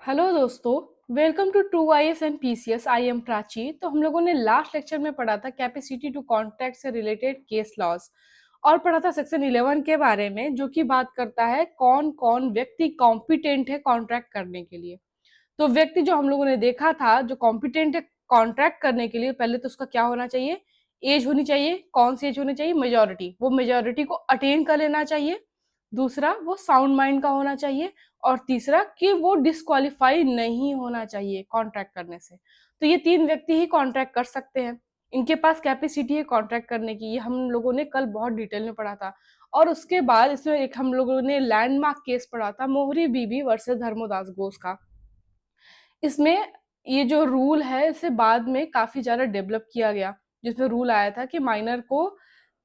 Hello दोस्तों। Welcome to True IAS and PCS. I am Prachi. तो हम लोगों ने लास्ट लेक्चर में पढ़ा था कैपेसिटी टू कॉन्ट्रैक्ट से रिलेटेड केस लॉज और पढ़ा था सेक्शन 11 के बारे में, जो कि बात करता है कौन कौन व्यक्ति कॉम्पिटेंट है कॉन्ट्रैक्ट करने के लिए। तो व्यक्ति जो हम लोगों ने देखा था जो कॉम्पिटेंट है कॉन्ट्रैक्ट करने के लिए, पहले तो उसका क्या होना चाहिए, एज होनी चाहिए। कौन सी एज होनी चाहिए? मेजोरिटी। वो मेजोरिटी को अटेन कर लेना चाहिए। दूसरा, वो साउंड माइंड का होना चाहिए। और तीसरा कि वो डिस्क्वालीफाई नहीं होना चाहिए कॉन्ट्रैक्ट करने से। तो ये तीन व्यक्ति ही कॉन्ट्रैक्ट कर सकते हैं। इनके पास कैपेसिटी है कॉन्ट्रैक्ट करने की। ये हम लोगों ने कल बहुत डिटेल में पढ़ा था। और उसके बाद इसमें एक हम लोगों ने लैंडमार्क केस पढ़ा था, मोहरी बीबी वर्सेस धर्मोदास घोष का। इसमें ये जो रूल है इसे बाद में काफी ज्यादा डेवलप किया गया, जिसमें रूल आया था कि माइनर को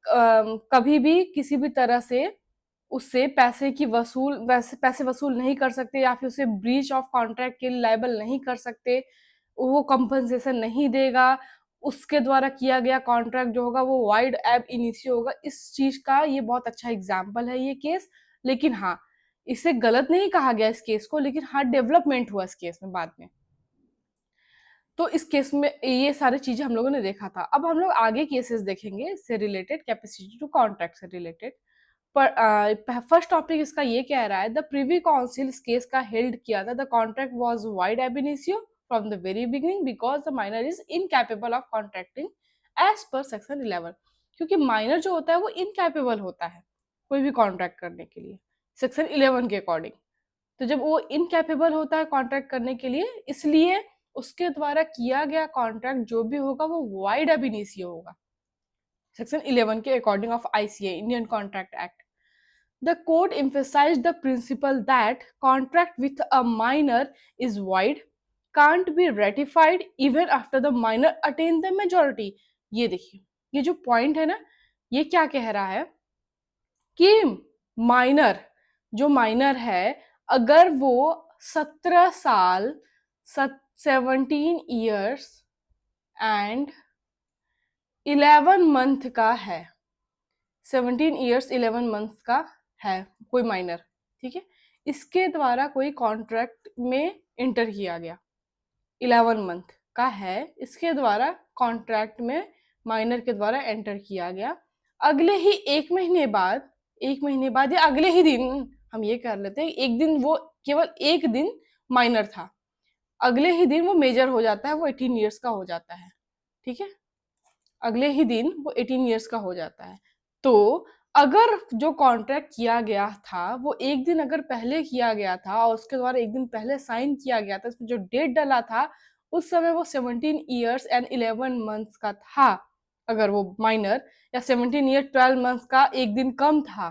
कभी भी किसी भी तरह से उससे पैसे वसूल नहीं कर सकते, या फिर उसे ब्रीच ऑफ कॉन्ट्रैक्ट के लिए लायबल नहीं कर सकते। वो कंपनसेशन नहीं देगा। उसके द्वारा किया गया कॉन्ट्रैक्ट जो होगा वो वाइड एब इनिशियो होगा। इस चीज का ये बहुत अच्छा एग्जाम्पल है ये केस। लेकिन हाँ, इसे गलत नहीं कहा गया इस केस को, लेकिन हाँ डेवलपमेंट हुआ इस केस में बाद में। तो इस केस में ये सारी चीजें हम लोगों ने देखा था। अब हम लोग आगे केसेस देखेंगे इससे रिलेटेड, कैपेसिटी टू कॉन्ट्रैक्ट से रिलेटेड। पर फर्स्ट टॉपिक इसका ये कह रहा है, द प्रीवी काउंसिल इस केस का हेल्ड किया था the contract was void ab initio from the very beginning because the minor is incapable of contracting as per section 11। क्योंकि माइनर जो होता है वो इनकैपेबल होता है कोई भी कॉन्ट्रैक्ट करने के लिए सेक्शन 11 के अकॉर्डिंग। तो जब वो इनकैपेबल होता है कॉन्ट्रैक्ट करने के लिए, इसलिए उसके द्वारा किया गया कॉन्ट्रैक्ट जो भी होगा वो वाइड एब इनिशियो होगा सेक्शन 11 के according of ICA, Indian Contract act. The court emphasized the principle that contract with a minor is void, can't be ratified even after the minor attain the majority। ये देखिए, ये जो point है ना, ये क्या कह रहा है कि माइनर, जो माइनर है, अगर वो 17 साल 17 years एंड 11 month का है, 17 years 11 months का है कोई माइनर, ठीक है, इसके द्वारा कोई कॉन्ट्रैक्ट में इंटर किया गया, 11 month का है, इसके द्वारा कॉन्ट्रैक्ट में माइनर के द्वारा एंटर किया गया। अगले ही 1 महीने बाद, 1 महीने बाद या अगले ही दिन, हम ये कर लेते हैं, एक दिन वो, केवल एक दिन माइनर था, अगले ही दिन वो मेजर हो जाता है, वो 18 years का हो जाता है, ठीक है, अगले ही दिन वो 18 years का हो जाता है। तो अगर जो कॉन्ट्रैक्ट किया गया था वो एक दिन अगर पहले किया गया था और उसके द्वारा एक दिन पहले साइन किया गया था, इसमें जो डेट डाला था उस समय वो 17 years and 11 months का था, अगर वो माइनर, या 17 years 12 months का एक दिन कम था,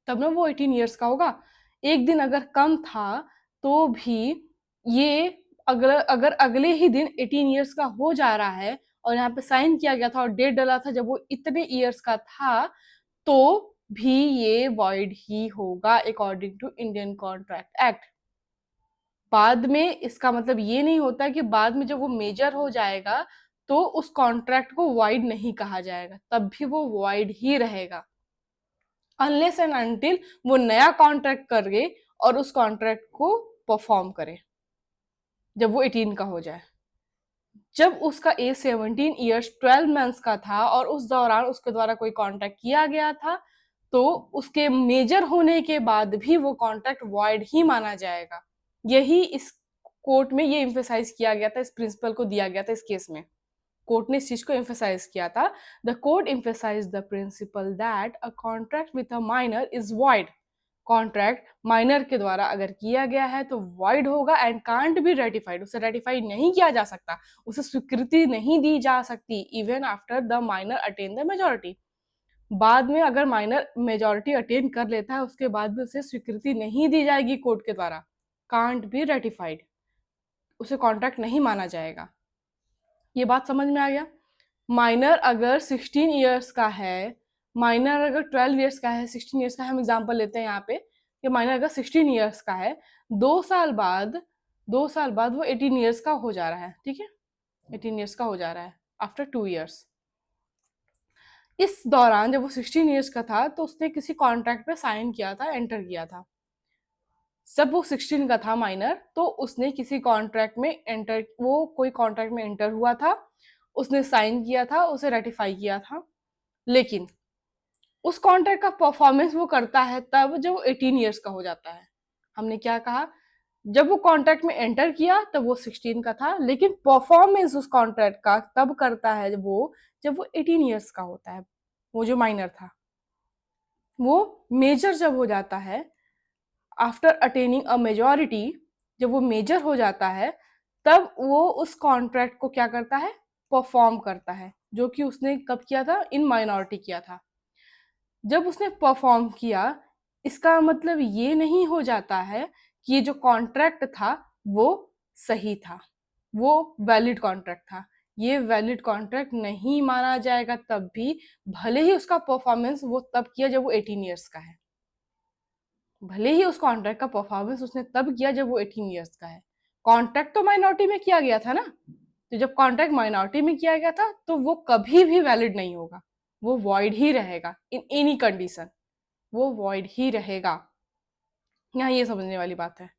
तब ना वो 18 years का होगा। एक दिन अगर कम था तो भी ये अगर अगर अगले ही दिन 18 years का हो जा रहा है और यहाँ पे साइन किया गया था और डेट डाला था जब वो इतने ईयर्स का था, तो भी ये वॉइड ही होगा according to Indian Contract Act. बाद में इसका मतलब ये नहीं होता कि बाद में जब वो मेजर हो जाएगा तो उस कॉन्ट्रैक्ट को वाइड नहीं कहा जाएगा, तब भी वो वाइड ही रहेगा अनलेस एंड अनटिल वो नया कॉन्ट्रैक्ट करे और उस कॉन्ट्रैक्ट को परफॉर्म करे जब वो 18 का हो जाए। जब उसका एज 17 years 12 months का था और उस दौरान उसके द्वारा कोई कॉन्ट्रैक्ट किया गया था, तो उसके मेजर होने के बाद भी वो कॉन्ट्रैक्ट वॉइड ही माना जाएगा। यही इस कोर्ट में ये इम्फेसाइज किया गया था, इस प्रिंसिपल को दिया गया था इस केस में। कोर्ट ने इस चीज को एम्फेसाइज किया था, the court emphasize the principle that a contract with a minor is void. Contract minor के द्वारा अगर किया गया है तो वॉइड होगा एंड कांट बी रेटिफाइड, उसे रेटिफाई नहीं किया जा सकता, उसे स्वीकृति नहीं दी जा सकती even after the minor attain the majority. बाद में अगर माइनर मेजोरिटी अटेन कर लेता है उसके बाद भी उसे स्वीकृति नहीं दी जाएगी कोर्ट के द्वारा, कांट बी रेटिफाइड, उसे कॉन्ट्रैक्ट नहीं माना जाएगा। ये बात समझ में आ गया? माइनर अगर 16 years का है, माइनर अगर 12 years का है, 16 years का है, हम एग्जाम्पल लेते हैं यहाँ पे कि माइनर अगर 16 years का है, 2 साल बाद 2 साल बाद वो 18 years का हो जा रहा है, ठीक है, 18 years का हो जा रहा है आफ्टर 2 years। इस दौरान जब वो 16 years का था तो उसने किसी कॉन्ट्रैक्ट पे साइन किया था, एंटर किया था। जब वो 16 का था माइनर, तो उसने किसी कॉन्ट्रैक्ट में वो कोई कॉन्ट्रैक्ट में एंटर हुआ था, उसने साइन किया था, उसे रेटिफाई किया था। लेकिन उस कॉन्ट्रैक्ट का परफॉर्मेंस वो करता है तब जब वो 18 ईयर्स का हो जाता है। हमने क्या कहा, जब वो कॉन्ट्रैक्ट में एंटर किया तब वो 16 का था, लेकिन परफॉर्मेंस उस कॉन्ट्रैक्ट का तब करता है जब वो 18 ईयर्स का होता है। वो जो माइनर था वो मेजर जब हो जाता है, आफ्टर अटेनिंग अ मेजॉरिटी, जब वो मेजर हो जाता है तब वो उस कॉन्ट्रैक्ट को क्या करता है, परफॉर्म करता है, जो कि उसने कब किया था, इन माइनॉरिटी किया था। जब उसने परफॉर्म किया, इसका मतलब ये नहीं हो जाता है कि ये जो कॉन्ट्रैक्ट था वो सही था, वो वैलिड कॉन्ट्रैक्ट था। ये वैलिड कॉन्ट्रैक्ट नहीं माना जाएगा तब भी, भले ही उसका परफॉर्मेंस वो तब किया जब वो 18 ईयर्स का है। भले ही उस कॉन्ट्रैक्ट का परफॉर्मेंस उसने तब किया जब वो 18 ईयर्स का है। कॉन्ट्रैक्ट तो माइनॉरिटी में किया गया था ना, तो जब कॉन्ट्रैक्ट माइनॉरिटी में किया गया था तो वो कभी भी वैलिड नहीं होगा, वो वॉइड ही रहेगा इन एनी कंडीशन, वो वॉइड ही रहेगा। यहाँ ये समझने वाली बात है।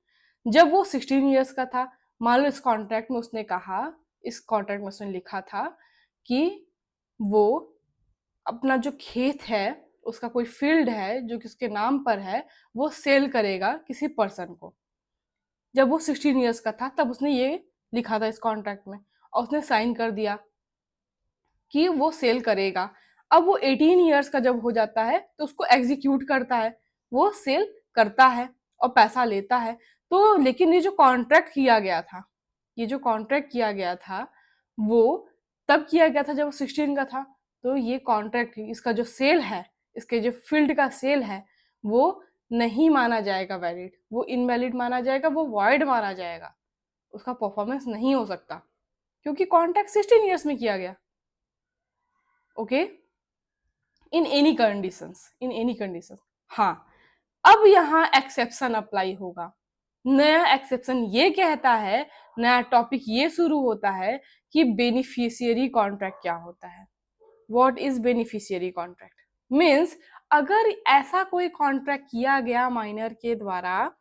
जब वो 16 ईयर्स का था, मान लो इस कॉन्ट्रैक्ट में उसने कहा, इस कॉन्ट्रैक्ट में उसने लिखा था कि वो अपना जो खेत है, उसका कोई फील्ड है जो कि उसके नाम पर है, वो सेल करेगा किसी पर्सन को। जब वो 16 ईयर्स का था तब उसने ये लिखा था इस कॉन्ट्रैक्ट में, और उसने साइन कर दिया कि वो सेल करेगा। अब वो 18 ईयर्स का जब हो जाता है तो उसको एग्जीक्यूट करता है, वो सेल करता है और पैसा लेता है। तो लेकिन ये जो कॉन्ट्रैक्ट किया गया था, ये जो कॉन्ट्रैक्ट किया गया था वो तब किया गया था जब वो 16 का था। तो ये कॉन्ट्रैक्ट, इसका जो सेल है, इसके जो फील्ड का सेल है, वो नहीं माना जाएगा वैलिड, वो इनवैलिड माना जाएगा, वो वॉइड माना जाएगा, उसका परफॉर्मेंस नहीं हो सकता, क्योंकि कॉन्ट्रैक्ट 16 ईयर्स में किया गया। Okay, in any conditions, in any conditions. हाँ, अब यहाँ एक्सेप्शन अप्लाई होगा। नया एक्सेप्शन ये कहता है, नया टॉपिक ये शुरू होता है कि बेनिफिशियरी कॉन्ट्रैक्ट क्या होता है। What is beneficiary contract means, अगर ऐसा कोई कॉन्ट्रैक्ट किया गया माइनर के द्वारा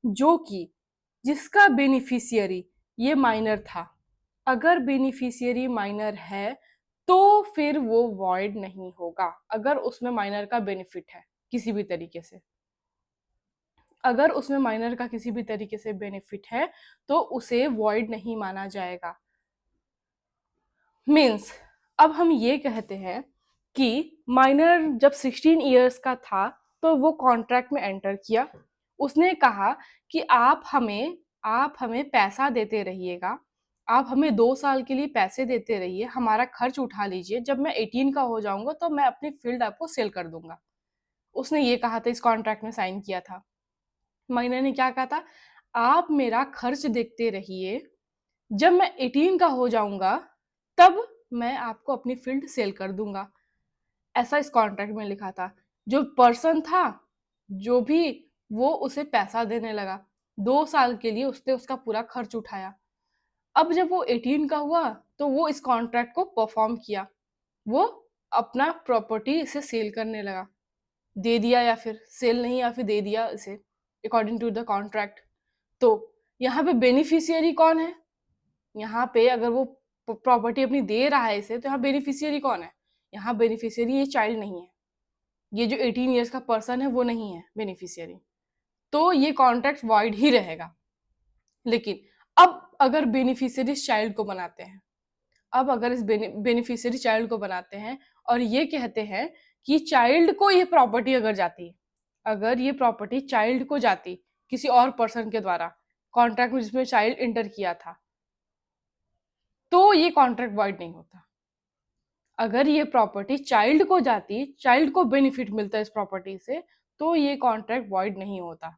जो कि जिसका बेनिफिशियरी ये माइनर था, अगर बेनिफिशियरी माइनर है तो फिर वो वॉइड नहीं होगा, अगर उसमें माइनर का बेनिफिट है किसी भी तरीके से। अगर उसमें माइनर का किसी भी तरीके से बेनिफिट है तो उसे वॉइड नहीं माना जाएगा। मीन्स, अब हम ये कहते हैं कि माइनर जब 16 ईयर्स का था तो वो कॉन्ट्रैक्ट में एंटर किया, उसने कहा कि आप हमें पैसा देते रहिएगा, आप हमें 2 साल के लिए पैसे देते रहिए, हमारा खर्च उठा लीजिए, जब मैं 18 का हो जाऊंगा तो मैं अपनी फील्ड आपको सेल कर दूंगा। उसने ये कहा था, इस कॉन्ट्रैक्ट में साइन किया था। माइनर ने क्या कहा था, आप मेरा खर्च देखते रहिए, जब मैं 18 का हो जाऊंगा तब मैं आपको अपनी फील्ड सेल कर दूंगा। ऐसा इस कॉन्ट्रैक्ट में लिखा था। जो पर्सन था, जो भी, वो उसे पैसा देने लगा, 2 साल के लिए उसने उसका पूरा खर्च उठाया। अब जब वो 18 का हुआ तो वो इस कॉन्ट्रैक्ट को परफॉर्म किया, वो अपना प्रॉपर्टी इसे सेल करने लगा, दे दिया या फिर सेल नहीं, या फिर दे दिया इसे अकॉर्डिंग टू द कॉन्ट्रैक्ट। तो यहाँ पे बेनिफिशियरी कौन है, यहाँ पे अगर वो प्रॉपर्टी अपनी दे रहा है इसे, तो यहाँ बेनिफिशियरी कौन है, यहाँ बेनिफिशियरी ये चाइल्ड नहीं है, ये जो 18 ईयर्स का पर्सन है वो नहीं है बेनिफिशियरी, तो ये कॉन्ट्रैक्ट वॉइड ही रहेगा। लेकिन अब अगर बेनिफिशियरी चाइल्ड को बनाते हैं, अब अगर इस बेनिफिशियरी चाइल्ड को बनाते हैं और ये कहते हैं कि चाइल्ड को ये प्रॉपर्टी अगर जाती, अगर ये प्रॉपर्टी चाइल्ड को जाती किसी और पर्सन के द्वारा कॉन्ट्रैक्ट में जिसमें चाइल्ड इंटर किया था, तो ये कॉन्ट्रैक्ट वॉइड नहीं होता। अगर ये प्रॉपर्टी चाइल्ड को जाती, चाइल्ड को बेनिफिट मिलता है इस प्रॉपर्टी से, तो ये कॉन्ट्रैक्ट वॉइड नहीं होता।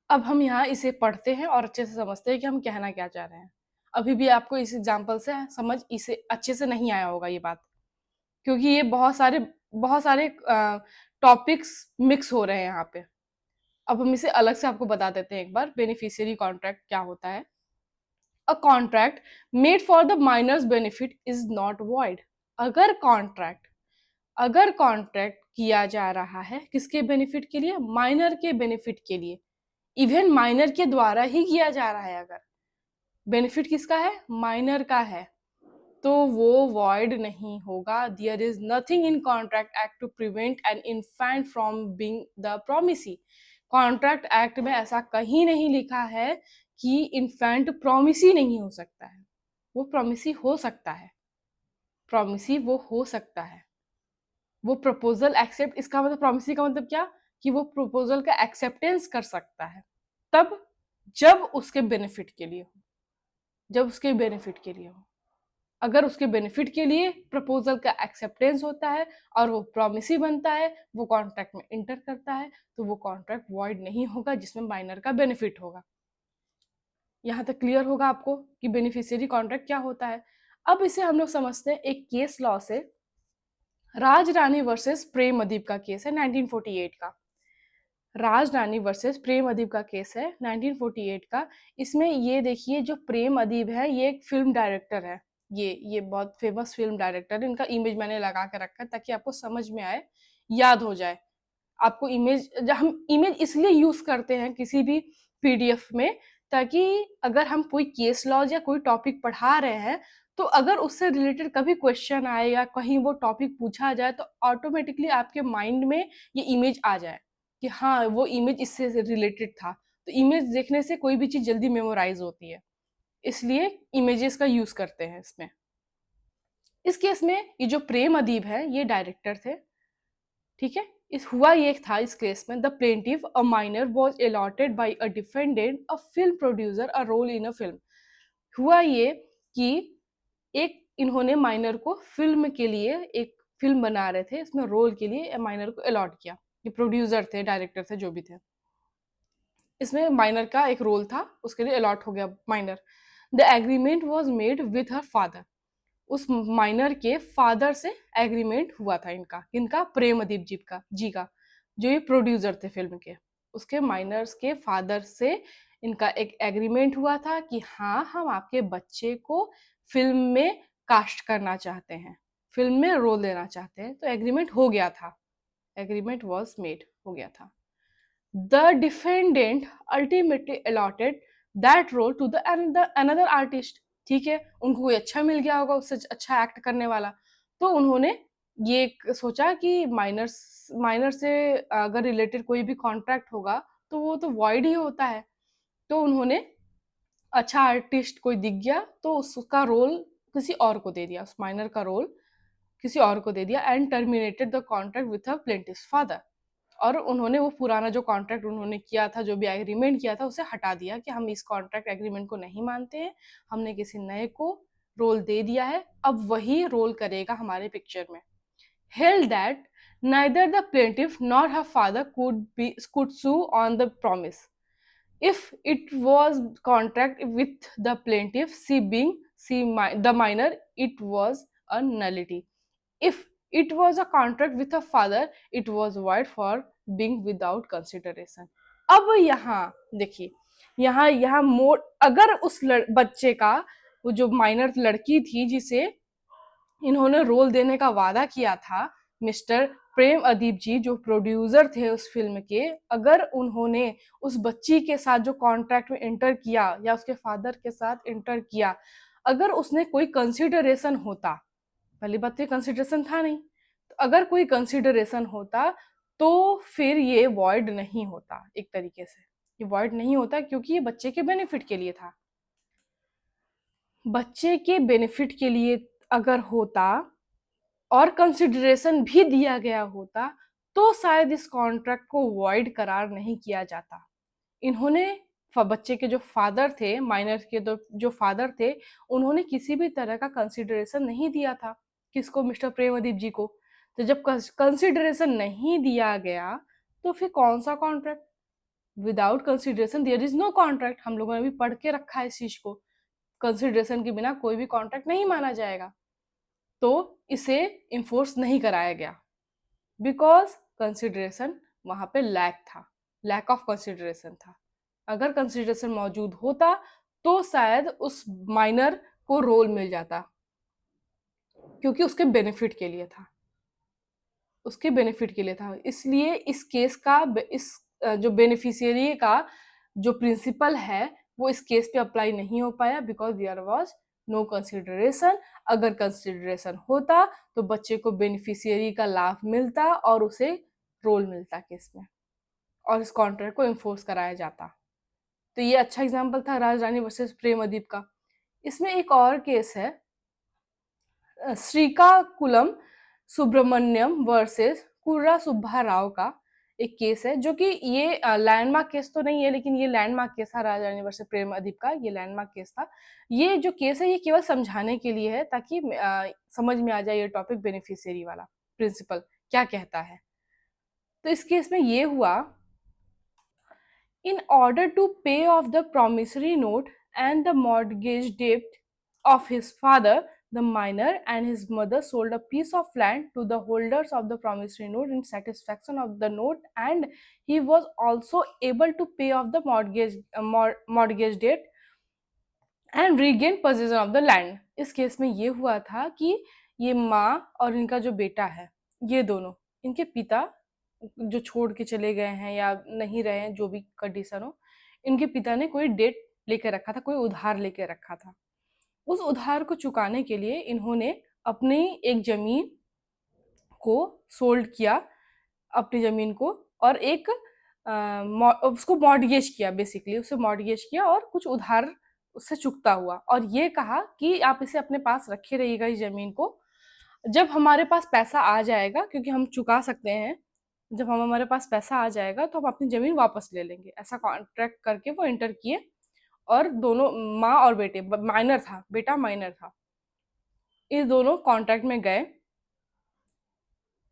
अब हम यहाँ इसे पढ़ते हैं और अच्छे से समझते हैं कि हम कहना क्या चाह रहे हैं। अभी भी आपको इस एग्जाम्पल से समझ इसे अच्छे से नहीं आया होगा ये बात, क्योंकि ये बहुत सारे टॉपिक्स मिक्स हो रहे हैं यहाँ पे। अब हम इसे अलग से आपको बता देते हैं एक बार, बेनिफिशियरी कॉन्ट्रैक्ट क्या होता है। A contract made for the minor's benefit is not void. अगर कॉन्ट्रैक्ट किया जा रहा है, किसके बेनिफिट के लिए? माइनर के बेनिफिट के लिए। इवन माइनर के द्वारा ही किया जा रहा है। अगर बेनिफिट किसका है? माइनर का है, तो वो वॉइड नहीं होगा। There is nothing in contract act to prevent an infant from being the promisee. Contract act में ऐसा कहीं नहीं लिखा है कि इन्फेंट प्रोमिसी नहीं हो सकता है। वो प्रोमिसी हो सकता है, प्रोमिसी वो हो सकता है। वो प्रपोजल एक्सेप्ट, इसका मतलब प्रोमिसी का मतलब क्या? कि वो प्रपोजल का एक्सेप्टेंस कर सकता है, तब जब उसके बेनिफिट के लिए हो, जब उसके बेनिफिट के लिए हो। अगर उसके बेनिफिट के लिए प्रपोजल का एक्सेप्टेंस होता है और वो प्रॉमिसी बनता है, वो कॉन्ट्रैक्ट में इंटर करता है, तो वो कॉन्ट्रैक्ट वॉइड नहीं होगा जिसमें माइनर का बेनिफिट होगा। यहाँ तक क्लियर होगा आपको कि बेनिफिशियरी कॉन्ट्रैक्ट क्या होता है। अब इसे हम लोग समझते हैं एक केस लॉ से। राज रानी वर्सेस प्रेम अदीब का केस है 1948 का। राज रानी वर्सेस प्रेम अदीब का केस है 1948 का। इसमें ये देखिए, जो प्रेम अदीब है ये एक फिल्म डायरेक्टर है। ये बहुत फेमस फिल्म डायरेक्टर है। इनका इमेज मैंने लगा के रखा है ताकि आपको समझ में आए, याद हो जाए आपको इमेज। हम इमेज इसलिए यूज करते हैं किसी भी पीडीएफ में, ताकि अगर हम कोई केस लॉज या कोई टॉपिक पढ़ा रहे हैं, तो अगर उससे रिलेटेड कभी क्वेश्चन आए या कहीं वो टॉपिक पूछा जाए, तो ऑटोमेटिकली आपके माइंड में ये इमेज आ जाए कि हाँ वो इमेज इससे रिलेटेड था। तो इमेज देखने से कोई भी चीज जल्दी मेमोराइज होती है, इसलिए इमेजेस का यूज करते हैं इसमें। इस केस में ये जो प्रेम अदीब है ये डायरेक्टर थे, ठीक है। इस हुआ ये था इस केस में, the plaintiff a minor was allotted by a defendant a film producer a role in a film. हुआ ये कि एक इन्होंने माइनर को फिल्म के लिए, एक फिल्म बना रहे थे, इसमें रोल के लिए माइनर को अलॉट किया। ये प्रोड्यूसर थे, डायरेक्टर थे, जो भी थे। इसमें माइनर का एक रोल था, उसके लिए अलॉट हो गया minor. The agreement was made with her father. उस माइनर के फादर से एग्रीमेंट हुआ था इनका, इनका प्रेमदीप जी का जो ये प्रोड्यूसर थे फिल्म के। उसके माइनर्स के फादर से इनका एक एग्रीमेंट हुआ था कि हाँ हम आपके बच्चे को फिल्म में कास्ट करना चाहते हैं, फिल्म में रोल देना चाहते हैं। तो एग्रीमेंट हो गया था, एग्रीमेंट वॉज मेड, हो गया था। The defendant ultimately allotted that role to the another artist। ठीक है, उनको कोई अच्छा मिल गया होगा, उससे अच्छा एक्ट करने वाला, तो उन्होंने ये सोचा कि माइनर्स माइनर से अगर रिलेटेड कोई भी कॉन्ट्रैक्ट होगा तो वो तो वॉइड ही होता है। तो उन्होंने अच्छा आर्टिस्ट कोई दिख गया तो उसका रोल किसी और को दे दिया, उस माइनर का रोल किसी और को दे दिया, and terminated the contract with a plaintiff's father. और उन्होंने वो पुराना जो कॉन्ट्रैक्ट उन्होंने किया था, जो भी एग्रीमेंट किया था, उसे हटा दिया कि हम इस कॉन्ट्रैक्ट एग्रीमेंट को नहीं मानते हैं, हमने किसी नए को रोल दे दिया है, अब वही रोल करेगा हमारे पिक्चर में। Held that neither the plaintiff nor her father could sue on the promise if it was contract with the plaintiff, the minor, it was a nullity. If it was a contract with a father, it was void for being without consideration। अब यहाँ देखिए, यहाँ mode, अगर उस बच्चे का, वो जो माइनर लड़की थी जिसे इन्होंने रोल देने का वादा किया था, मिस्टर प्रेम अदीप जी जो प्रोड्यूसर थे उस फिल्म के, अगर उन्होंने उस बच्ची के साथ जो कॉन्ट्रैक्ट में इंटर किया या उसके फादर के साथ इंटर किया, अगर उसने कोई कंसिडरेशन होता, पहली बात तो ये कंसिडरेशन था नहीं, तो अगर कोई कंसिडरेशन होता तो फिर ये वॉइड नहीं होता। एक तरीके से ये वॉइड नहीं होता क्योंकि ये बच्चे के बेनिफिट के लिए था। बच्चे के बेनिफिट के लिए अगर होता और कंसिडरेशन भी दिया गया होता, तो शायद इस कॉन्ट्रैक्ट को वॉइड करार नहीं किया जाता। इन्होंने बच्चे के जो फादर थे, माइनर के जो फादर थे, उन्होंने किसी भी तरह का कंसिडरेशन नहीं दिया था। किसको? मिस्टर प्रेमदीप जी को। तो जब कंसिडरेशन नहीं दिया गया, तो फिर कौन सा contract? Without consideration there is no contract. हम लोगों ने भी पढ़ के रखा है इस चीज को। कंसिडरेशन के बिना कोई भी कॉन्ट्रैक्ट नहीं माना जाएगा। तो इसे इन्फोर्स नहीं कराया गया बिकॉज कंसिडरेशन वहां पे लैक था, लैक ऑफ कंसिडरेशन था। अगर कंसिडरेशन मौजूद होता तो शायद उस माइनर को रोल मिल जाता, क्योंकि उसके बेनिफिट के लिए था, उसके बेनिफिट के लिए था, इसलिए इस केस का जो बेनिफिशियरी का जो प्रिंसिपल है वो इस केस पे अप्लाई नहीं हो पाया, because there was no consideration. अगर कंसिडरेशन होता तो बच्चे को बेनिफिशियरी का लाभ मिलता और उसे रोल मिलता केस में, और इस कॉन्ट्रैक्ट को इन्फोर्स कराया जाता। तो ये अच्छा एग्जाम्पल था राज रानी वर्सेस प्रेमदीप का। इसमें एक और केस है, श्रीकाकुलम सुब्रमण्यम वर्सेस कुर्रा सुब्बा राव का एक केस है, जो कि ये लैंडमार्क केस तो नहीं है, लेकिन ये लैंडमार्क केस था राजा रानी वर्सेस प्रेम अदीप का, ये लैंडमार्क केस था। ये जो केस है ये केवल समझाने के लिए है, ताकि समझ में आ जाए ये टॉपिक बेनिफिशियरी वाला प्रिंसिपल क्या कहता है। तो इस केस में ये हुआ, in order to pay off the promissory note and the mortgage debt of his father, the minor and his mother sold a piece of land to the holders of the promissory note in satisfaction of the note, and he was also able to pay off the mortgage debt and regain position of the land. इस case में ये हुआ था कि ये माँ और इनका जो बेटा है, ये दोनों, इनके पिता जो छोड़ के चले गए हैं या नहीं रहे हैं, जो भी कंडीशन हो, इनके पिता ने कोई डेट लेके रखा था, कोई उधार लेके रखा था। उस उधार को चुकाने के लिए इन्होंने अपनी एक जमीन को सोल्ड किया, अपनी जमीन को, और एक उसको मॉर्टगेज किया, बेसिकली उसे मॉर्टगेज किया और कुछ उधार उससे चुकता हुआ, और ये कहा कि आप इसे अपने पास रखे रहिएगा इस जमीन को, जब हमारे पास पैसा आ जाएगा, क्योंकि हम चुका सकते हैं, जब हमारे पास पैसा आ जाएगा तो हम अपनी जमीन वापस ले लेंगे। ऐसा कॉन्ट्रैक्ट करके वो एंटर किए, और दोनों माँ और बेटे, माइनर था, बेटा माइनर था, इस दोनों कॉन्ट्रैक्ट में गए।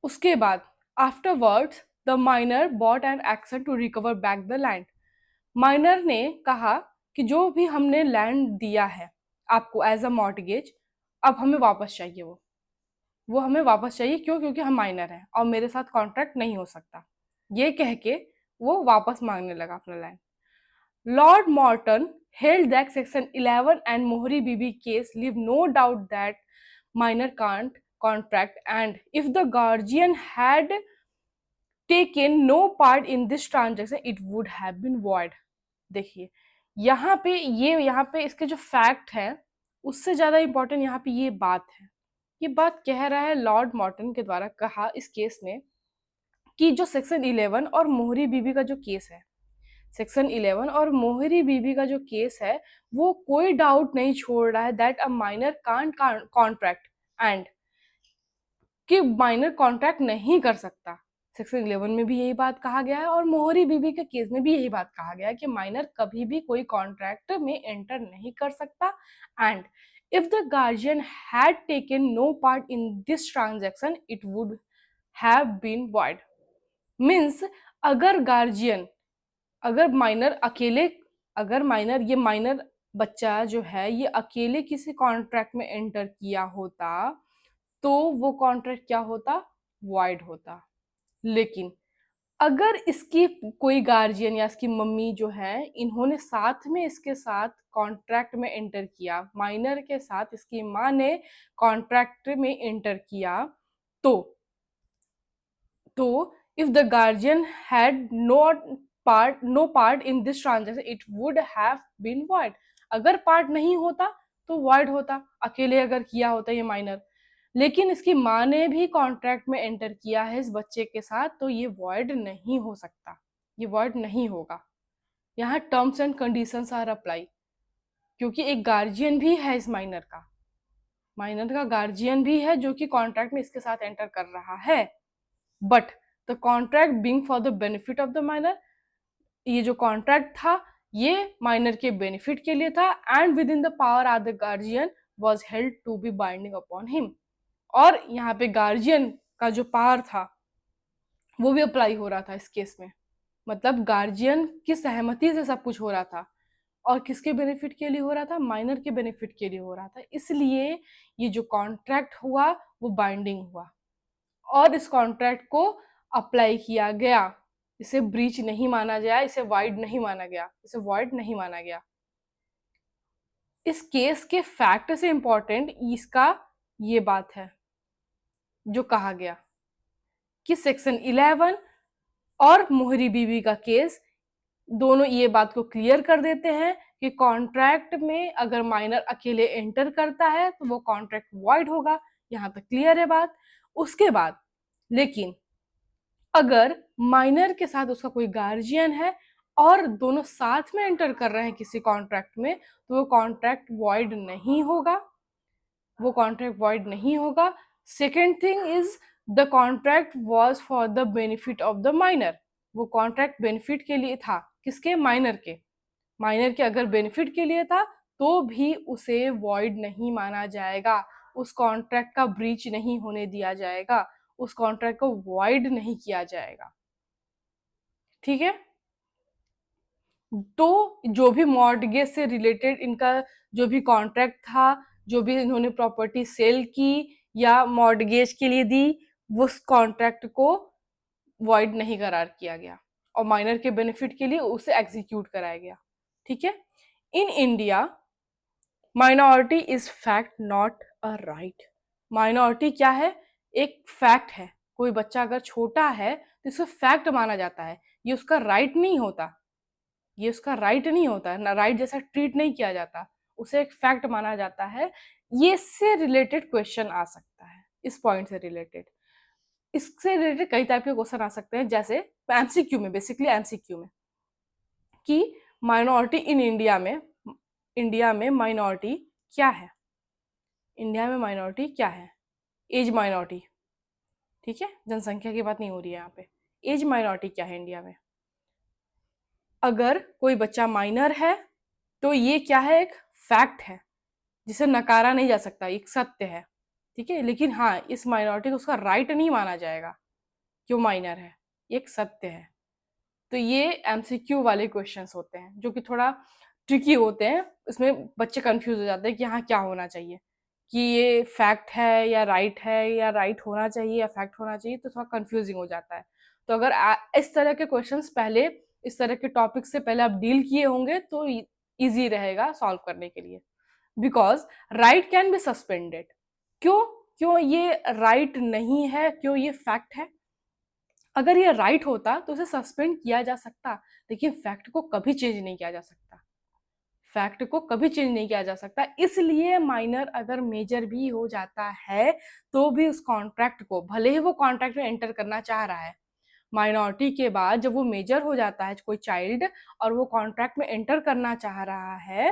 उसके बाद afterwards the minor brought an action to recover back the land. Minor ने कहा कि जो भी हमने लैंड दिया है आपको एज अ मॉर्टगेज, अब हमें वापस चाहिए, वो हमें वापस चाहिए। क्यों? क्योंकि हम माइनर हैं और मेरे साथ कॉन्ट्रैक्ट नहीं हो सकता। ये कह के वो वापस मांगने लगा अपना land. Lord Morton held that section 11 and Mohri Bibi case leave no doubt that minor can't contract, and if the guardian had taken no part in this transaction it would have been void। देखिए यहाँ पे इसके जो fact है उससे ज्यादा important यहाँ पे ये बात है। ये बात कह रहा है लॉर्ड मॉर्टन के द्वारा कहा इस केस में, कि जो सेक्शन 11 और मोहरी बीबी का जो केस है, सेक्शन 11 और मोहरी बीबी का जो केस है, वो कोई डाउट नहीं छोड़ रहा है that a minor can't contract, and कि माइनर कॉन्ट्रैक्ट नहीं कर सकता। सेक्शन 11 में भी यही बात कहा गया है और मोहरी बीबी के केस में भी यही बात कहा गया है कि माइनर कभी भी कोई कॉन्ट्रैक्ट में एंटर नहीं कर सकता, and if the guardian had taken no part in this transaction it would have been void। Means अगर गार्जियन, अगर माइनर अकेले, अगर माइनर, ये माइनर बच्चा जो है ये अकेले किसी कॉन्ट्रैक्ट में एंटर किया होता तो वो कॉन्ट्रैक्ट क्या होता? वॉइड होता। लेकिन अगर इसकी कोई गार्जियन या इसकी मम्मी जो है, इन्होंने साथ में इसके साथ कॉन्ट्रैक्ट में एंटर किया, माइनर के साथ इसकी माँ ने कॉन्ट्रैक्ट में एंटर किया, तो if the guardian had no part in this transaction it would have been void। अगर पार्ट नहीं होता तो void होता, अकेले अगर किया होता ये माइनर, लेकिन इसकी माँ ने भी कॉन्ट्रैक्ट में एंटर किया है इस बच्चे के साथ, तो ये void नहीं हो सकता, ये void नहीं होगा। यहाँ terms and conditions are apply, क्योंकि एक गार्जियन भी है इस माइनर का, माइनर का गार्जियन भी है जो कि कॉन्ट्रैक्ट में इसके साथ एंटर कर रहा है, but the contract being for the benefit of the minor, ये जो कॉन्ट्रैक्ट था ये माइनर के बेनिफिट के लिए था, and within the power of the guardian was held to be binding upon him. और यहाँ पे गार्जियन का जो पावर था वो भी अप्लाई हो रहा था इस केस में, मतलब गार्जियन की सहमति से सब कुछ हो रहा था, और किसके बेनिफिट के लिए हो रहा था? माइनर के बेनिफिट के लिए हो रहा था। इसलिए ये जो कॉन्ट्रैक्ट हुआ वो बाइंडिंग हुआ और इस कॉन्ट्रैक्ट को अप्लाई किया गया, इसे ब्रीच नहीं माना गया, इसे वाइड नहीं माना गया, इसे वॉइड नहीं माना गया। इस केस के फैक्ट से इंपॉर्टेंट इसका ये बात है जो कहा गया कि सेक्शन 11 और मोहरी बीबी का केस दोनों ये बात को क्लियर कर देते हैं कि कॉन्ट्रैक्ट में अगर माइनर अकेले एंटर करता है तो वो कॉन्ट्रैक्ट वॉइड होगा। यहां तक क्लियर है बात। उसके बाद लेकिन अगर माइनर के साथ उसका कोई गार्जियन है और दोनों साथ में एंटर कर रहे हैं किसी कॉन्ट्रैक्ट में, तो वो कॉन्ट्रैक्ट वॉइड नहीं होगा। वो कॉन्ट्रैक्ट वॉइड नहीं होगा। Second thing is the contract was for the benefit of the minor. वो कॉन्ट्रैक्ट बेनिफिट के लिए था, किसके? माइनर के। माइनर के अगर बेनिफिट के लिए था तो भी उसे वॉइड नहीं माना जाएगा। उस कॉन्ट्रैक्ट का ब्रीच नहीं होने दिया जाएगा। उस कॉन्ट्रैक्ट को वॉइड नहीं किया जाएगा। ठीक है। तो जो भी मॉर्टगेज से रिलेटेड इनका जो भी कॉन्ट्रैक्ट था, जो भी इन्होंने प्रॉपर्टी सेल की या मॉर्टगेज के लिए दी, उस कॉन्ट्रैक्ट को वॉइड नहीं करार किया गया और माइनर के बेनिफिट के लिए उसे एग्जीक्यूट कराया गया। ठीक है। In India minority is fact not a right. Minority क्या है? एक फैक्ट है। कोई बच्चा अगर छोटा है तो इसे फैक्ट माना जाता है, ये उसका राइट नहीं होता। ये उसका राइट नहीं होता ना, राइट जैसा ट्रीट नहीं किया जाता, उसे एक फैक्ट माना जाता है। ये इससे रिलेटेड क्वेश्चन आ सकता है, इस पॉइंट से रिलेटेड। इससे रिलेटेड कई टाइप के क्वेश्चन आ सकते हैं, जैसे एमसीक्यू में, बेसिकली एमसीक्यू में, कि माइनॉरिटी इन इंडिया में माइनॉरिटी क्या है? इंडिया में माइनॉरिटी क्या है? As minority. ठीक है, जनसंख्या की बात नहीं हो रही है यहाँ पे। एज माइनॉरिटी क्या है इंडिया में? अगर कोई बच्चा माइनर है तो ये क्या है? एक फैक्ट है जिसे नकारा नहीं जा सकता, एक सत्य है। ठीक है, लेकिन हाँ, इस माइनॉरिटी को उसका राइट नहीं माना जाएगा क्यों माइनर है, एक सत्य है। तो ये एमसीक्यू वाले क्वेश्चंस होते हैं जो कि थोड़ा ट्रिकी होते हैं। इसमें बच्चे कंफ्यूज हो जाते हैं कि हाँ क्या होना चाहिए, कि ये फैक्ट है या राइट है, या राइट होना चाहिए या फैक्ट होना चाहिए, तो थोड़ा कंफ्यूजिंग हो जाता है। तो अगर इस तरह के क्वेश्चंस पहले, इस तरह के टॉपिक से पहले आप डील किए होंगे तो इजी रहेगा सॉल्व करने के लिए। Because right can be suspended. क्यों? क्यों ये राइट नहीं है, क्यों ये फैक्ट है? अगर ये राइट होता तो उसे सस्पेंड किया जा सकता, लेकिन फैक्ट को कभी चेंज नहीं किया जा सकता। फैक्ट को कभी चेंज नहीं किया जा सकता। इसलिए माइनर अगर मेजर भी हो जाता है तो भी उस कॉन्ट्रैक्ट को, भले ही वो कॉन्ट्रैक्ट में एंटर करना चाह रहा है, माइनॉरिटी के बाद जब वो मेजर हो जाता है कोई चाइल्ड और वो कॉन्ट्रैक्ट में एंटर करना चाह रहा है,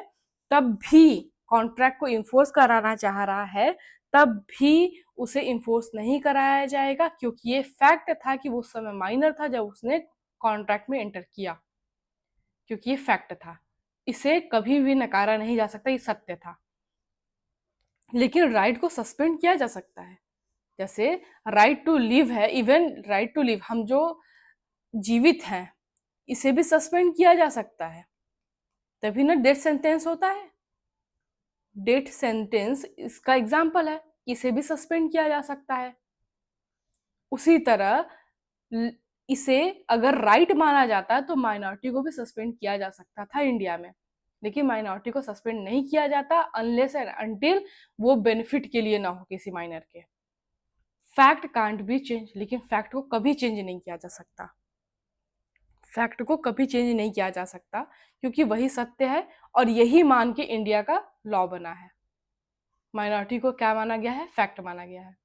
तब भी कॉन्ट्रैक्ट को इन्फोर्स कराना चाह रहा है, तब भी उसे इन्फोर्स नहीं कराया जाएगा, क्योंकि ये फैक्ट था कि वो उस समय माइनर था जब उसने कॉन्ट्रैक्ट में एंटर किया, क्योंकि ये फैक्ट था। इसे कभी भी नकारा नहीं जा सकता, ये सत्य था। लेकिन राइट को सस्पेंड किया जा सकता है। जैसे राइट टू लिव है, इवन राइट टू लिव, हम जो जीवित हैं, इसे भी सस्पेंड किया जा सकता है, तभी ना डेथ सेंटेंस होता है। डेथ सेंटेंस इसका एग्जाम्पल है, इसे भी सस्पेंड किया जा सकता है। उसी तरह इसे अगर राइट माना जाता तो माइनॉरिटी को भी सस्पेंड किया जा सकता था इंडिया में, लेकिन माइनॉरिटी को सस्पेंड नहीं किया जाता अनलेस एंड अनटिल वो बेनिफिट के लिए ना हो किसी माइनर के। फैक्ट कांट बी चेंज, लेकिन फैक्ट को कभी चेंज नहीं किया जा सकता। फैक्ट को कभी चेंज नहीं किया जा सकता, क्योंकि वही सत्य है और यही मान के इंडिया का लॉ बना है। माइनॉरिटी को क्या माना गया है? फैक्ट माना गया है।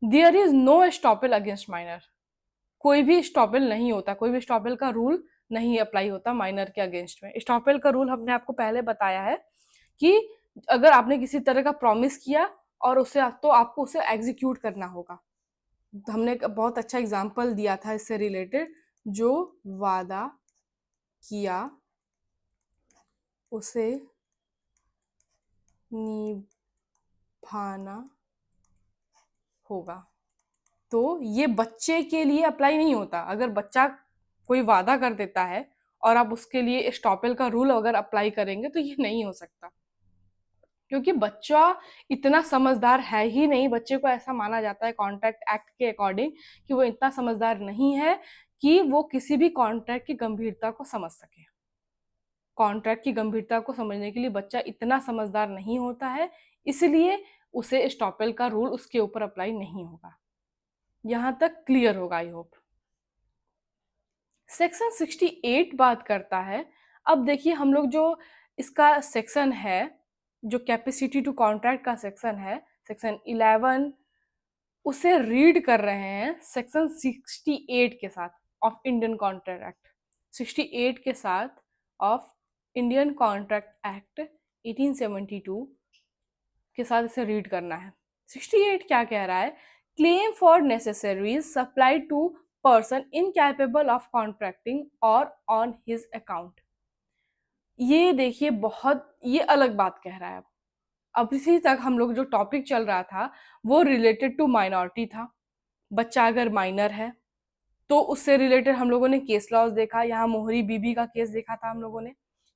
There is no estoppel against minor. कोई भी स्टॉपेल नहीं होता, कोई भी स्टॉपेल का रूल नहीं अप्लाई होता माइनर के अगेंस्ट में। स्टॉपेल का रूल हमने आपको पहले बताया है कि अगर आपने किसी तरह का प्रॉमिस किया और उसे, तो आपको उसे एग्जीक्यूट करना होगा। हमने एक बहुत अच्छा एग्जाम्पल दिया था इससे रिलेटेड, जो वादा किया उसे निभाना होगा। तो ये बच्चे के लिए अप्लाई नहीं होता। अगर बच्चा कोई वादा कर देता है और आप उसके लिए स्टॉपेल का रूल अगर अप्लाई करेंगे तो ये नहीं हो सकता, क्योंकि बच्चा इतना समझदार है ही नहीं। बच्चे को ऐसा माना जाता है कॉन्ट्रैक्ट एक्ट के अकॉर्डिंग कि वो इतना समझदार नहीं है कि वो किसी भी कॉन्ट्रैक्ट की गंभीरता को समझ सके। कॉन्ट्रैक्ट की गंभीरता को समझने के लिए बच्चा इतना समझदार नहीं होता है, इसलिए उसे स्टॉपेल का रूल उसके ऊपर अप्लाई नहीं होगा। यहां तक क्लियर होगा आई होप। सेक्शन 68 बात करता है, अब देखिए हम लोग जो इसका सेक्शन है, जो कैपेसिटी टू कॉन्ट्रैक्ट का सेक्शन है, सेक्शन 11, उसे रीड कर रहे हैं सेक्शन 68 के साथ ऑफ इंडियन कॉन्ट्रैक्ट एक्ट, 68 के साथ ऑफ इंडियन कॉन्ट्रैक्ट एक्ट 1872 के साथ इसे रीड करना है। 68 क्या कह रहा है? Claim for necessaries supply to person incapable of contracting और ऑन हिज अकाउंट। ये देखिए बहुत ये अलग बात कह रहा है। अब इसी तक हम लोग जो टॉपिक चल रहा था वो रिलेटेड टू माइनॉरिटी था। बच्चा अगर माइनर है तो उससे रिलेटेड हम लोगों ने केस लॉज देखा, यहाँ मोहरी बीबी का केस देखा था हम लोगों ने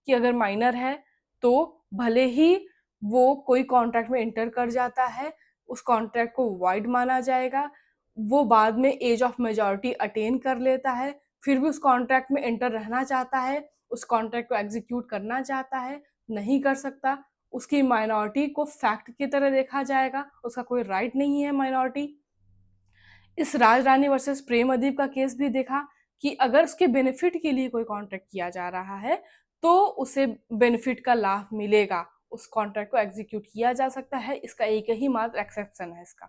कि अगर माइनर है तो भले ही वो कोई कॉन्ट्रैक्ट में एंटर कर जाता है, उस कॉन्ट्रैक्ट को वाइड माना जाएगा। वो बाद में एज ऑफ मेजॉरिटी अटेन कर लेता है, फिर भी उस कॉन्ट्रैक्ट में एंटर रहना चाहता है, उस कॉन्ट्रैक्ट को एग्जीक्यूट करना चाहता है, नहीं कर सकता। उसकी माइनॉरिटी को फैक्ट की तरह देखा जाएगा, उसका कोई राइट नहीं है माइनॉरिटी। इस राज रानी वर्सेस प्रेम अदीब का केस भी देखा कि अगर उसके बेनिफिट के लिए कोई कॉन्ट्रैक्ट किया जा रहा है तो उसे बेनिफिट का लाभ मिलेगा, उस कॉन्ट्रैक्ट को एग्जीक्यूट किया जा सकता है। इसका एक ही मात्र एक्सेप्शन है इसका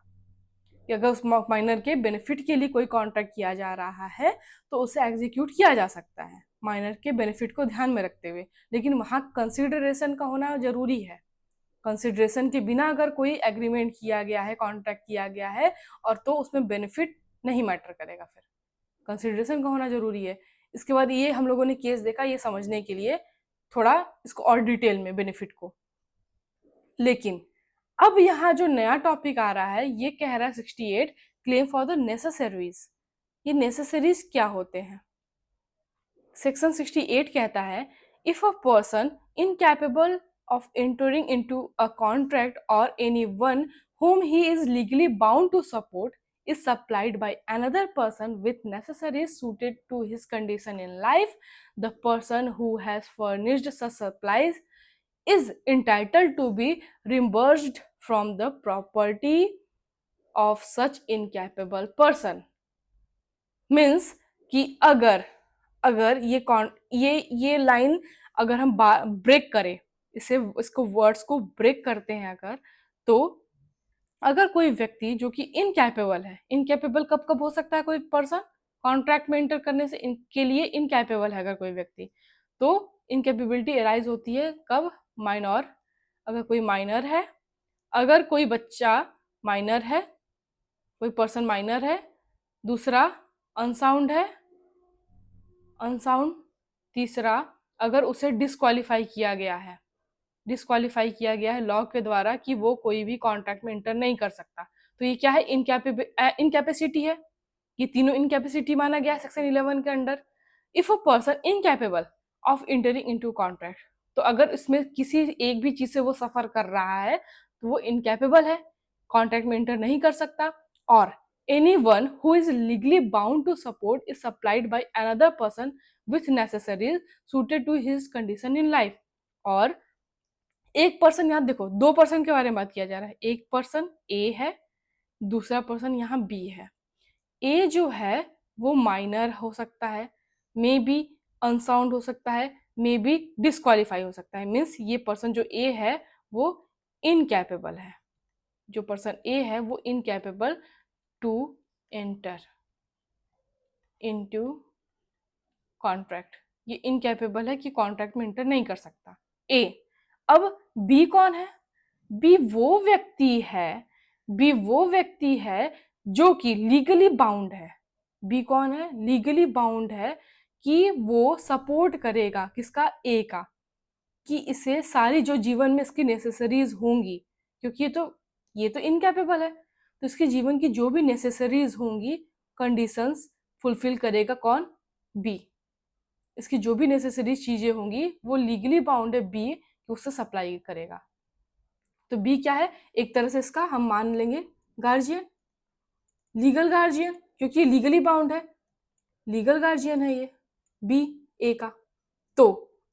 कि अगर उस माइनर के बेनिफिट के लिए कोई कॉन्ट्रैक्ट किया जा रहा है तो उसे एग्जीक्यूट किया जा सकता है माइनर के बेनिफिट को ध्यान में रखते हुए, लेकिन वहाँ कंसिडरेशन का होना जरूरी है। कंसिडरेशन के बिना अगर कोई एग्रीमेंट किया गया है, कॉन्ट्रैक्ट किया गया है और तो उसमें बेनिफिट नहीं मैटर करेगा, फिर कंसिडरेशन का होना जरूरी है। इसके बाद ये हम लोगों ने केस देखा ये समझने के लिए थोड़ा इसको और डिटेल में बेनिफिट को। लेकिन अब यहाँ जो नया टॉपिक आ रहा है ये कह रहा है 68 क्लेम फॉर द नेसेसरीज। ये नेसेसरीज क्या होते हैं? सेक्शन 68 कहता है if a person incapable of entering into a contract or anyone whom he is legally bound to support is supplied by another person with necessaries suited to his condition in life, the person who has furnished such supplies is entitled to be reimbursed from the property of such incapable person। Means कि अगर अगर ये line अगर हम break करें, इसे इसको words को ब्रेक करते हैं अगर, तो अगर कोई व्यक्ति जो कि इनकैपेबल है, इनकैपेबल कब कब हो सकता है कोई पर्सन? कॉन्ट्रैक्ट में एंटर करने से इनके लिए इनकैपेबल है अगर कोई व्यक्ति, तो इनकेपेबिलिटी अराइज होती है कब? माइनर, अगर कोई माइनर है, अगर कोई बच्चा माइनर है, कोई पर्सन माइनर है, दूसरा अनसाउंड है, अनसाउंड, तीसरा अगर उसे डिस्क्वालीफाई किया गया है, डिस्क्वालीफाई किया गया है लॉ के द्वारा कि वो कोई भी कॉन्ट्रैक्ट में एंटर नहीं कर सकता, तो ये क्या है? इनकैपेसिटी है। ये तीनों इनकैपेसिटी माना गया है सेक्शन 11 के अंडर। If a person incapable of entering into contract, तो अगर इसमें किसी एक भी चीज से वो सफर कर रहा है तो वो इनकैपेबल है, कॉन्ट्रैक्ट में एंटर नहीं कर सकता। और anyone who is legally bound to support is supplied by another person with necessaries suited to his condition in life। और एक पर्सन, यहाँ देखो दो पर्सन के बारे में बात किया जा रहा है, एक पर्सन ए है, दूसरा पर्सन यहाँ बी है। ए जो है वो माइनर हो सकता है, मे बी अनसाउंड हो सकता है, मे बी डिस्क्वालीफाई हो सकता है। मीन्स ये पर्सन जो ए है वो इनकैपेबल है, जो पर्सन ए है वो incapable to enter into contract, ये इनकैपेबल है कि कॉन्ट्रैक्ट में एंटर नहीं कर सकता ए। अब बी कौन है? बी वो व्यक्ति है, बी वो व्यक्ति है जो कि लीगली बाउंड है। बी कौन है? लीगली बाउंड है कि वो सपोर्ट करेगा किसका? ए का, कि इसे सारी जो जीवन में इसकी नेसेसरीज होंगी, क्योंकि ये तो इनकैपेबल है, तो इसके जीवन की जो भी नेसेसरीज होंगी कंडीशंस फुलफिल करेगा कौन? बी। इसकी जो भी नेसेसरी चीजें होंगी वो लीगली बाउंड है बी कि उससे सप्लाई करेगा। तो बी क्या है? एक तरह से इसका हम मान लेंगे गार्जियन, लीगल गार्जियन, क्योंकि लीगली बाउंड है, लीगल गार्जियन है ये बी ए का। तो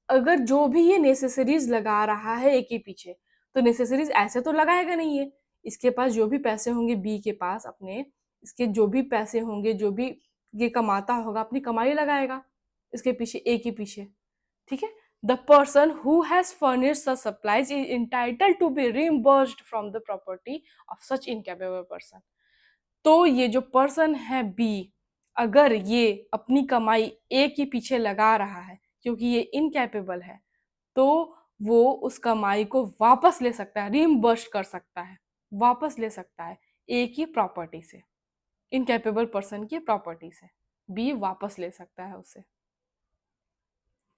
अगर जो भी ये नेसेसरीज लगा रहा है ए के पीछे, तो नेसेसरीज ऐसे तो लगाएगा नहीं है, इसके पास जो भी पैसे होंगे बी के पास अपने, इसके जो भी पैसे होंगे, जो भी ये कमाता होगा, अपनी कमाई लगाएगा इसके पीछे, ए के पीछे, ठीक है। The person who has furnished the supplies is entitled to be reimbursed from the property of such incapable person. तो ये जो पर्सन है बी, अगर ये अपनी कमाई ए के पीछे लगा रहा है क्योंकि ये इनकैपेबल है, तो वो उस कमाई को वापस ले सकता है, रीइंबर्स कर सकता है, वापस ले सकता है ए की प्रॉपर्टी से, इनकैपेबल पर्सन की प्रॉपर्टी से बी वापस ले सकता है उसे।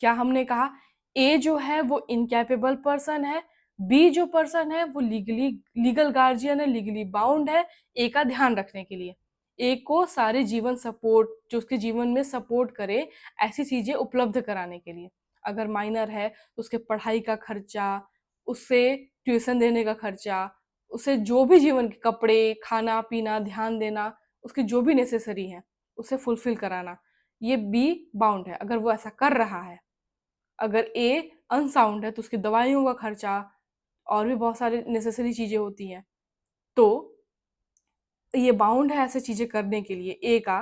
क्या हमने कहा, ए जो है वो इनकैपेबल पर्सन है, बी जो पर्सन है वो लीगल गार्जियन है, लीगली बाउंड है ए का ध्यान रखने के लिए, ए को सारे जीवन सपोर्ट जो उसके जीवन में सपोर्ट करे ऐसी चीजें उपलब्ध कराने के लिए। अगर माइनर है तो उसके पढ़ाई का खर्चा, उससे ट्यूशन देने का खर्चा, उसे जो भी जीवन के कपड़े, खाना पीना, ध्यान देना, उसकी जो भी नेसेसरी है उसे फुलफिल कराना, ये बी बाउंड है अगर वो ऐसा कर रहा है। अगर ए अनसाउंड है तो उसकी दवाइयों का खर्चा और भी बहुत सारी नेसेसरी चीजें होती हैं, तो ये बाउंड है ऐसे चीजें करने के लिए ए का।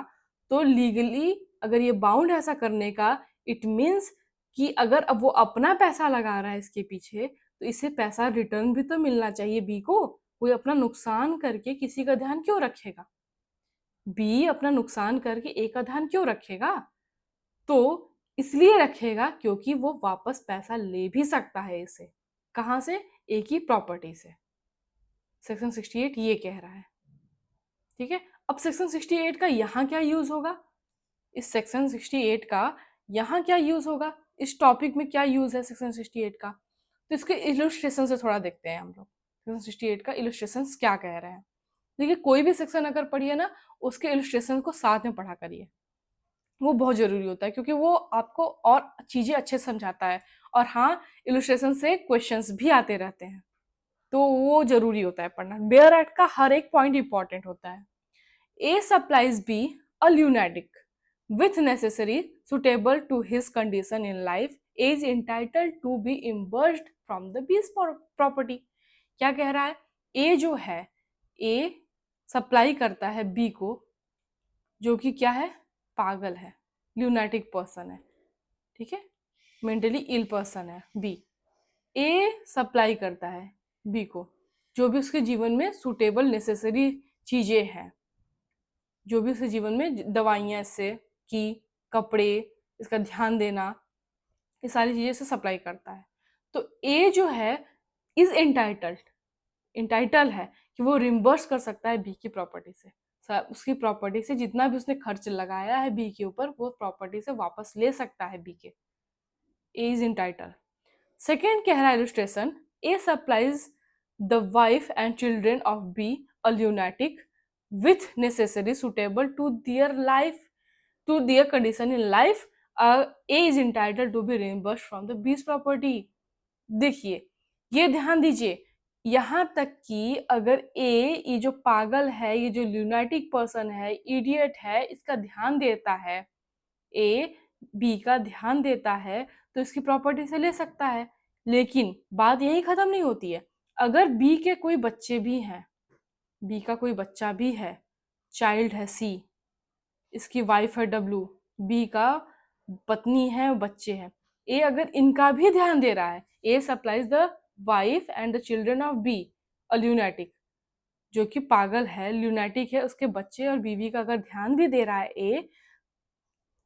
तो लीगली अगर ये बाउंड है ऐसा करने का, इट मीन्स कि अगर अब वो अपना पैसा लगा रहा है इसके पीछे, तो इसे पैसा रिटर्न भी तो मिलना चाहिए बी को। कोई अपना नुकसान करके किसी का ध्यान क्यों रखेगा, बी अपना नुकसान करके ए का ध्यान क्यों रखेगा, तो इसलिए रखेगा क्योंकि वो वापस पैसा ले भी सकता है इसे, कहां से, ए की प्रॉपर्टी से। सेक्शन 68 ये कह रहा है, ठीक है। अब सेक्शन 68 का यहाँ क्या यूज होगा, इस सेक्शन 68 का यहाँ क्या यूज होगा, इस टॉपिक में क्या यूज है सेक्शन 68 का, तो इसके इलस्ट्रेशन से थोड़ा देखते हैं हम लोग, सेक्शन 68 का इलस्ट्रेशन क्या कह रहे हैं। देखिए कोई भी सेक्शन अगर पढ़िए ना, उसके इलस्ट्रेशन को साथ में पढ़ा करिए, वो बहुत जरूरी होता है क्योंकि वो आपको और चीजें अच्छे से समझाता है। और हाँ, इलस्ट्रेशन से क्वेश्चंस भी आते रहते हैं, तो वो जरूरी होता है पढ़ना। बेयर एक्ट का हर एक पॉइंट इंपॉर्टेंट होता है। A supplies B a lunatic with necessary suitable to his condition in life is entitled to be reimbursed from the B's property। क्या कह रहा है, ए जो है, ए सप्लाई करता है बी को, जो कि क्या है, पागल है, ल्यूनेटिक पर्सन है, ठीक है, मेंटली इल पर्सन है बी। ए सप्लाई करता है बी को जो भी उसके जीवन में सुटेबल नेसेसरी चीजें हैं, जो भी उसके जीवन में दवाइयाँ इससे की, कपड़े, इसका ध्यान देना, ये सारी चीजें से सप्लाई करता है। तो ए जो है इज इंटाइटल है कि वो रिम्बर्स कर सकता है बी की प्रॉपर्टी से, उसकी प्रॉपर्टी से जितना भी उसने खर्च लगाया है बी के ऊपर, वो प्रॉपर्टी से वापस ले सकता है बी के। ए इज इंटाइटल। सेकेंड कह रहा है illustration, A supplies the wife and children of B a lunatic with necessary suitable to their condition in life, A is entitled to be reimbursed from the B's property। देखिए, ये ध्यान दीजिए, यहां तक कि अगर ए, ये जो पागल है, ये जो ल्यूनाटिक पर्सन है, इडियट है, इसका ध्यान देता है, ए बी का ध्यान देता है, तो इसकी प्रॉपर्टी से ले सकता है। लेकिन बात यही खत्म नहीं होती है, अगर बी के कोई बच्चे भी हैं, बी का कोई बच्चा भी है, चाइल्ड है सी, इसकी वाइफ है डब्ल्यू, बी का पत्नी है, बच्चे हैं, ए अगर इनका भी ध्यान दे रहा है, A supplies the wife and the children of B a lunatic, जो कि पागल है, ल्यूनेटिक है, उसके बच्चे और बीवी का अगर ध्यान भी दे रहा है ए,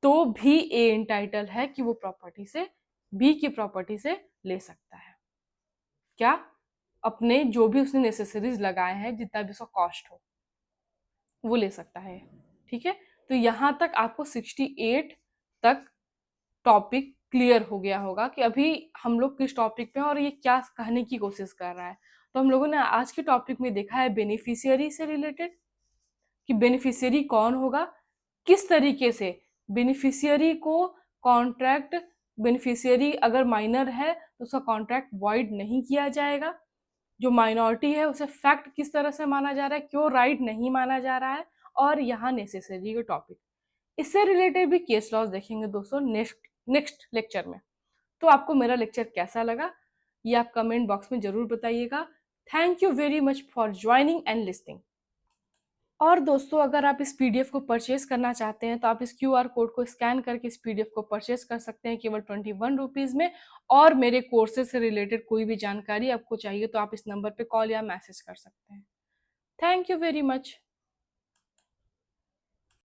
तो भी ए इंटाइटल है कि वो प्रॉपर्टी से, बी की प्रॉपर्टी से ले सकता है। क्या, अपने जो भी उसने नेसेसरीज लगाए हैं, जितना भी उसका कॉस्ट हो, वो ले सकता है, ठीक है। तो यहाँ तक आपको 68 तक टॉपिक क्लियर हो गया होगा कि अभी हम लोग किस टॉपिक पे हैं और ये क्या कहने की कोशिश कर रहा है। तो हम लोगों ने आज के टॉपिक में देखा है बेनिफिशियरी से रिलेटेड, कि बेनिफिशियरी कौन होगा, किस तरीके से बेनिफिशियरी को कॉन्ट्रैक्ट, बेनिफिशियरी अगर माइनर है तो उसका कॉन्ट्रैक्ट वॉइड नहीं किया जाएगा, जो माइनॉरिटी है उसे फैक्ट किस तरह से माना जा रहा है, क्यों राइट नहीं माना जा रहा है, और यहाँ नेसेसरी के टॉपिक, इससे रिलेटेड भी केस लॉज देखेंगे दोस्तों नेक्स्ट नेक्स्ट लेक्चर में। तो आपको मेरा लेक्चर कैसा लगा, ये आप कमेंट बॉक्स में जरूर बताइएगा। Thank you very much for joining and listening. और दोस्तों, अगर आप इस पीडीएफ को परचेज करना चाहते हैं तो आप इस क्यूआर कोड को स्कैन करके इस पीडीएफ को परचेज कर सकते हैं केवल 21 रुपीज़ में। और मेरे कोर्सेज से रिलेटेड कोई भी जानकारी आपको चाहिए तो आप इस नंबर पे कॉल या मैसेज कर सकते हैं। Thank you very much.